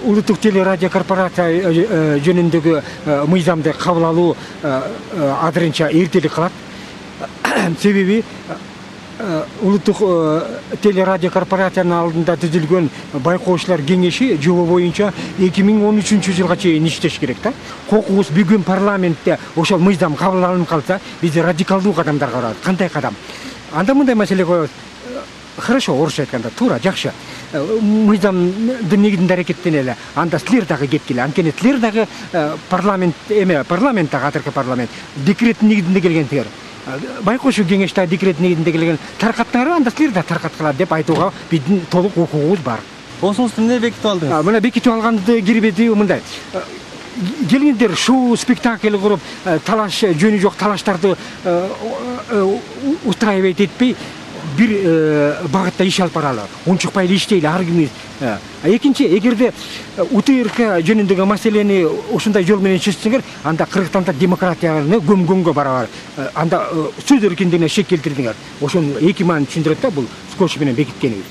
улуттук телерадио корпорация жөнүндөгү мыйзамды кабыл алуу азырынча эртелик кылат. Себеби улуттук телерадио корпорациянын алдында түзүлгөн байкоочулар кеңеши жобо боюнча 2013-жылга чейин иштеш керек да. Кокубуз бүгүн парламентте ошол мыйзам кабыл алынып калса, биз радикалдуу кадамдарга барабыз. Кандай кадам? Анда мындай маселе коебуз. Хорошо, орусча айтканда туура, жакшы. Мыйзамдын негизинде аракеттенели. Анда силер дагы кеткиле. Анткени силер дагы парламент дагы азыркы парламент декреттин негизинде келгендер. Байкоочу кеңеште декрет негизинде келген таркаттыңар, анда силер да таркаткыла деп айтууга биздин толук укугубуз бар. Осунусу эмне бекитип алдыңыз? Мына бекитип алганды кирбети мындай. Келиңиздер шоу спектакль куруп, талаш жөнү жок талаштарды устраивать этпей бир багытта иш алып баралы. Унчукпай эле иштейли ар кимиз. Экинчи, эгерде УТРК жөнүндөгү маселени ушундай жол менен чечсеңер, анда Кыргызстанда демократияны көмгөнгө барабар. Анда сөз эркиндигине шек келтирдиңер. Ошону эки маани түшүндүрөт да бул скотч менен бекиткенибиз.